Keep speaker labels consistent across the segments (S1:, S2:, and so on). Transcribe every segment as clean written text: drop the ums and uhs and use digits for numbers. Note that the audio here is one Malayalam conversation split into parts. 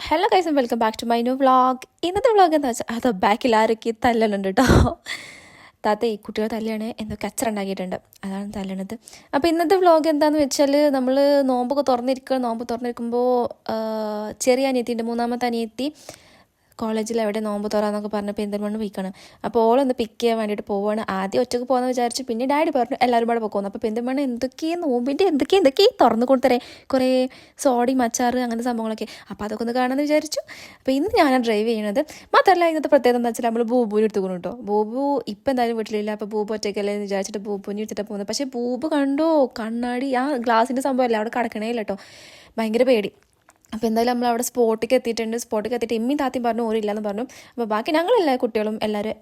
S1: Hello guys and welcome back to my new vlog. ഇന്നത്തെ വ്ളോഗ് എന്താ വെച്ചാൽ അത് ബാക്കിൽ ആരൊക്കെ തല്ലണുണ്ട് കേട്ടോ. താത്ത ഈ കുട്ടികൾ തല്ലാണ് എന്തൊക്കെ അച്ചറുണ്ടാക്കിയിട്ടുണ്ട്, അതാണ് തല്ലണത്. അപ്പോൾ ഇന്നത്തെ വ്ളോഗ് എന്താണെന്ന് വെച്ചാൽ നമ്മൾ നോമ്പ് തുറന്നിരിക്കുമ്പോൾ ചെറിയ അനിയത്തിൻ്റെ മൂന്നാമത്തെ അനിയത്തി കോളേജിൽ എവിടെ നോമ്പ് തുറന്നൊക്കെ പറഞ്ഞ് പെരിന്തൽമണ്ണ പോയിക്കാണ്. അപ്പോൾ ഓളൊന്ന് പിക്ക് ചെയ്യാൻ വേണ്ടിയിട്ട് പോവുകയാണ്. ആദ്യം ഒറ്റക്ക് പോകുമെന്ന് വിചാരിച്ചു, പിന്നെ ഡാഡി പറഞ്ഞു എല്ലാവരും കൂടെ പോകുന്നു. അപ്പോൾ പെരിന്തൽമണ്ണ എന്തൊക്കെയാണ് തുറന്ന് കൊടുത്തരേ, കുറേ സോഡയും അച്ചാറ് അങ്ങനത്തെ സംഭവങ്ങളൊക്കെ. അപ്പോൾ അതൊക്കെ ഒന്ന് കാണാമെന്ന് വിചാരിച്ചു. അപ്പോൾ ഇന്ന് ഞാനാണ് ഡ്രൈവ് ചെയ്യണത്. മാത്രമല്ല ഇന്നത്തെ പ്രത്യേകത എന്താ വെച്ചാൽ നമ്മൾ ബൂബുവിനെ എടുത്തുകൊണ്ട് കേട്ടോ. ബൂബു ഇപ്പം എന്തായാലും വീട്ടിലില്ല. അപ്പോൾ ബൂബു ഒറ്റയ്ക്കല്ലേ എന്ന് വിചാരിച്ചിട്ട് ബൂബുവിനെ എടുത്തിട്ടാണ് പോകുന്നത്. പക്ഷേ ബൂബു കണ്ടോ, കണ്ണാടി ആ ഗ്ലാസിൻ്റെ സംഭവമല്ല അവിടെ കിടക്കണേ ഇല്ല കേട്ടോ. ഭയങ്കര പേടി. അപ്പോൾ എന്തായാലും നമ്മൾ അവിടെ സ്പോട്ടിലേക്ക് എത്തിയിട്ട് എമ്മയും താത്തയും പറഞ്ഞു ഓരില്ലാന്ന് പറഞ്ഞു. അപ്പോൾ ബാക്കി ഞങ്ങളെല്ലാ കുട്ടികളും എല്ലാവരും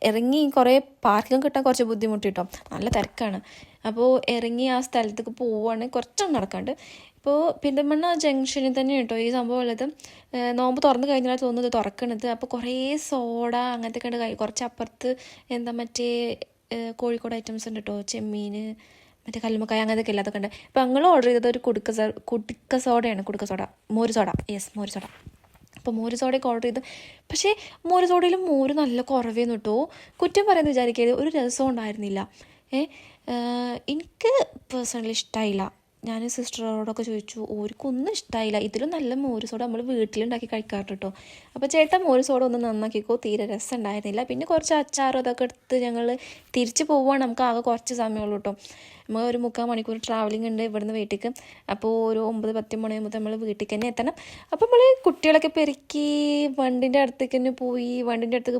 S1: ഇറങ്ങി കുറേ പാർക്കിംഗ് കിട്ടാൻ കുറച്ച് ബുദ്ധിമുട്ടിട്ടോ, നല്ല തിരക്കാണ്. അപ്പോൾ ഇറങ്ങി ആ സ്ഥലത്തേക്ക് പോവുകയാണ്, കുറച്ചൊന്നും നടക്കാണ്ട്. ഇപ്പോൾ പെരിന്തൽമണ്ണ ജംഗ്ഷനിൽ തന്നെ കേട്ടോ ഈ സംഭവം ഉള്ളത്. നോമ്പ് തുറന്ന് കഴിഞ്ഞാൽ തോന്നുന്നത് തുറക്കണത്. അപ്പോൾ കുറേ സോഡ അങ്ങനത്തെ ഒക്കെ ഉണ്ട്. കുറച്ച് അപ്പുറത്ത് മറ്റേ കോഴിക്കോട് ഐറ്റംസ് ഉണ്ട് കേട്ടോ, ചെമ്മീൻ, മറ്റേ കല്ലുമ്മക്കായ അങ്ങനത്തെ അതൊക്കെ ഉണ്ട്. അപ്പോൾ ഞങ്ങൾ ഓർഡർ ചെയ്തത് ഒരു കുടുക്ക സോഡ, മോര് സോഡ. അപ്പോൾ മോര് സോഡയൊക്കെ ഓർഡർ ചെയ്തു. പക്ഷേ മോര് സോഡയിലും മോര് നല്ല കുറവേന്ന് കേട്ടോ. കുറ്റം പറയുന്നത് വിചാരിക്കരുത്, ഒരു രസം ഉണ്ടായിരുന്നില്ല. എനിക്ക് പേഴ്സണലി ഇഷ്ടമായില്ല. ഞാൻ സിസ്റ്ററോടൊക്കെ ചോദിച്ചു, ഓർക്കൊന്നും ഇഷ്ടമായില്ല. ഇതിലും നല്ല മോര് സോഡ നമ്മൾ വീട്ടിലുണ്ടാക്കി കഴിക്കാറുണ്ട് കേട്ടോ. അപ്പോൾ ചേട്ടൻ മോര് സോഡ ഒന്ന് നന്നാക്കിക്കോ, തീരെ രസം ഉണ്ടായിരുന്നില്ല. പിന്നെ കുറച്ച് അച്ചാറും അതൊക്കെ എടുത്ത് ഞങ്ങൾ തിരിച്ച് പോവുകയാണ്. നമുക്ക് ആകെ കുറച്ച് സമയമുള്ളൂ കേട്ടോ. നമ്മൾ ഒരു 3/4 മണിക്കൂർ ട്രാവലിംഗ് ഉണ്ട് ഇവിടുന്ന് വീട്ടിലേക്ക്. അപ്പോൾ ഒരു 9-10 മണിയാകുമ്പോൾ നമ്മൾ വീട്ടിലേക്ക് തന്നെ എത്തണം. അപ്പോൾ നമ്മൾ കുട്ടികളൊക്കെ പെരുക്കി വണ്ടിൻ്റെ അടുത്തേക്ക്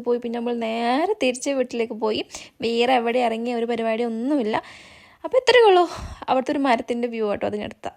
S1: പോയി പിന്നെ നമ്മൾ നേരെ തിരിച്ച് വീട്ടിലേക്ക് പോയി. വേറെ എവിടെ ഇറങ്ങിയ ഒരു പരിപാടി ഒന്നുമില്ല. അപ്പോൾ ഇത്രയേ ഉള്ളൂ. അവിടുത്തെ ഒരു മരത്തിൻ്റെ വ്യൂ കേട്ടോ അതിനടുത്ത.